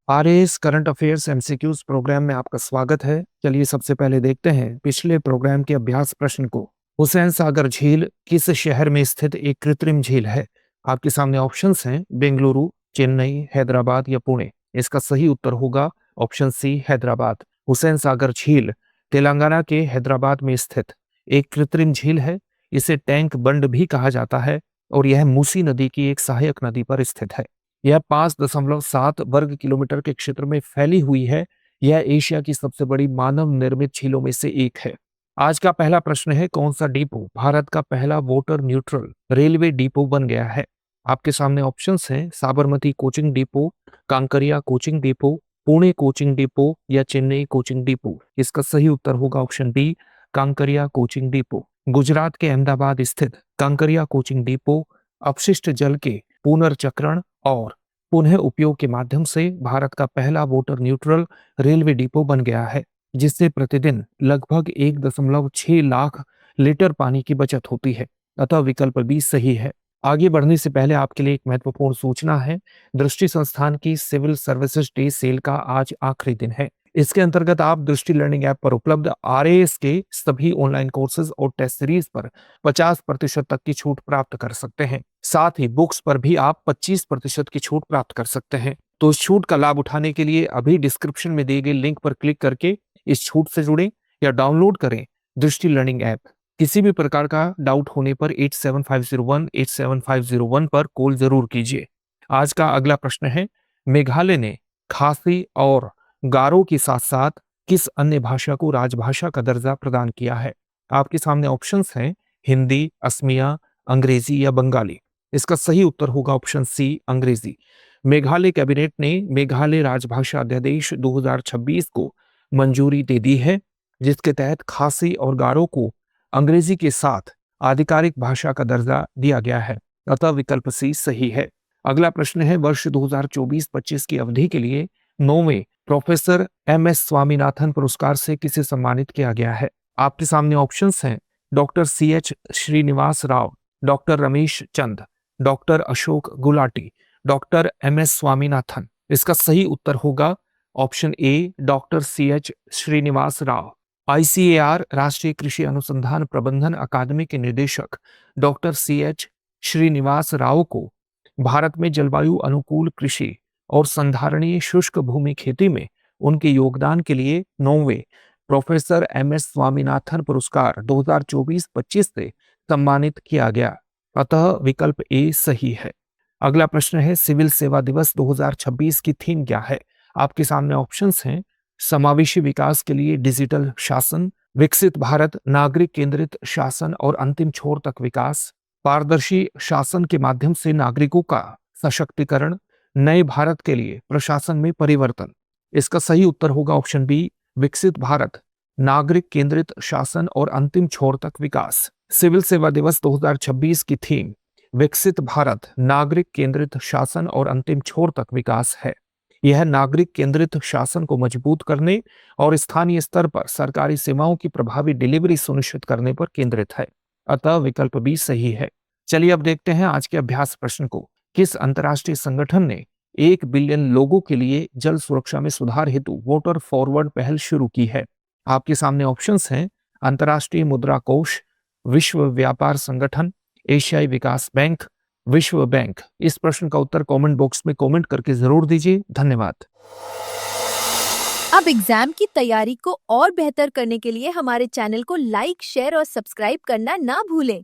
RAS current affairs MCQs program में आपका स्वागत है। चलिए सबसे पहले देखते हैं पिछले प्रोग्राम के अभ्यास प्रश्न को। हुसैन सागर झील किस शहर में स्थित एक कृत्रिम झील है? आपके सामने ऑप्शंस हैं बेंगलुरु, चेन्नई, हैदराबाद या पुणे। इसका सही उत्तर होगा ऑप्शन सी, हैदराबाद। हुसैन सागर झील तेलंगाना के हैदराबाद में स्थित एक कृत्रिम झील है। इसे टैंक बंड भी कहा जाता है और यह मूसी नदी की एक सहायक नदी पर स्थित है। यह 5.7 वर्ग किलोमीटर के क्षेत्र में फैली हुई है। यह एशिया की सबसे बड़ी मानव निर्मित झीलों में से एक है। आज का पहला प्रश्न है, कौन सा डिपो भारत का पहला वाटर न्यूट्रल रेलवे डिपो बन गया है? आपके सामने ऑप्शंस हैं Sabarmati coaching depot, Kankaria coaching depot, Pune coaching depot या चेन्नई कोचिंग डिपो। इसका सही उत्तर होगा option B, Kankaria coaching depot. Gujarat के अहमदाबाद स्थित कांकरिया कोचिंग डिपो अपशिष्ट जल के पुनर्चक्रण और पुनः उपयोग के माध्यम से भारत का पहला वाटर न्यूट्रल रेलवे डिपो बन गया है, जिससे प्रतिदिन लगभग 1.6 लाख लीटर पानी की बचत होती है। अतः विकल्प बी सही है। आगे बढ़ने से पहले आपके लिए एक महत्वपूर्ण सूचना है। दृष्टि संस्थान की सिविल सर्विसेज डे सेल का आज आखिरी दिन है। इसके अंतर्गत आप दृष्टि लर्निंग ऐप पर उपलब्ध आरएएस के सभी ऑनलाइन कोर्सेज और टेस्ट सीरीज पर 50% तक की छूट प्राप्त कर सकते हैं। साथ ही बुक्स पर भी आप 25% की छूट प्राप्त कर सकते हैं। तो इस छूट का लाभ उठाने के लिए अभी डिस्क्रिप्शन में दिए गए लिंक पर क्लिक करके इस छूट से जुड़ें या डाउनलोड करें दृष्टि लर्निंग ऐप। किसी भी प्रकार का डाउट होने पर 8750187501 पर कॉल जरूर कीजिए। आज का अगला प्रश्न है, मेघालय ने खासी और गारो के साथ साथ किस अन्य भाषा को राजभाषा का दर्जा प्रदान किया है? आपके सामने ऑप्शंस हैं हिंदी, असमिया, अंग्रेजी या बंगाली। इसका सही उत्तर होगा ऑप्शन सी, अंग्रेजी। मेघालय कैबिनेट ने मेघालय राजभाषा अध्यादेश 2026 को मंजूरी दे दी है, जिसके तहत खासी और गारो को अंग्रेजी के साथ आधिकारिक भाषा का दर्जा दिया गया है। अतः विकल्प सी सही है। अगला प्रश्न है, वर्ष 2024-25 की अवधि के लिए 9वें प्रोफेसर एम.एस. स्वामीनाथन पुरस्कार से किसे सम्मानित किया गया है? आपके सामने ऑप्शंस हैं doctor C H. Srinivas Rao, doctor Ramesh Chand, doctor Ashok Gulati, doctor M S. Swaminathan. इसका सही उत्तर होगा option A, doctor C H. Srinivas Rao. ICAR राष्ट्रीय कृषि अनुसंधान प्रबंधन अकादमी के निदेशक डॉक्टर सी.एच. श्रीनिवास राव को भारत में जलवायु अनुकूल कृषि और संधारणीय शुष्क भूमि खेती में उनके योगदान के लिए 9वें प्रोफेसर एम.एस. स्वामीनाथन पुरस्कार 2024-25 से सम्मानित किया गया। अतः विकल्प ए सही है। अगला प्रश्न है, सिविल सेवा दिवस 2026 की थीम क्या है? आपके सामने ऑप्शंस हैं समावेशी विकास के लिए डिजिटल शासन, विकसित भारत नागरिक केंद्रित शासन और अंतिम छोर तक विकास, पारदर्शी शासन के माध्यम से नागरिकों का सशक्तिकरण, नए भारत के लिए प्रशासन में परिवर्तन। इसका सही उत्तर होगा ऑप्शन बी, विकसित भारत नागरिक केंद्रित शासन और अंतिम छोर तक विकास। सिविल सेवा दिवस 2026 की थीम विकसित भारत नागरिक केंद्रित शासन और अंतिम छोर तक विकास है। यह नागरिक केंद्रित शासन को मजबूत करने और स्थानीय स्तर पर सरकारी सेवाओं की प्रभावी डिलीवरी सुनिश्चित करने पर केंद्रित है। अतः विकल्प बी सही है। चलिए अब देखते हैं आज के अभ्यास प्रश्न को। किस अंतर्राष्ट्रीय संगठन ने 1 बिलियन लोगों के लिए जल सुरक्षा में सुधार हेतु वोटर फॉरवर्ड पहल शुरू की है? आपके सामने ऑप्शंस हैं अंतर्राष्ट्रीय मुद्रा कोष, विश्व व्यापार संगठन, एशियाई विकास बैंक, विश्व बैंक। इस प्रश्न का उत्तर कमेंट बॉक्स में कमेंट करके जरूर दीजिए। धन्यवाद। अब एग्जाम की तैयारी को और बेहतर करने के लिए हमारे चैनल को लाइक, शेयर और सब्सक्राइब करना ना भूलें।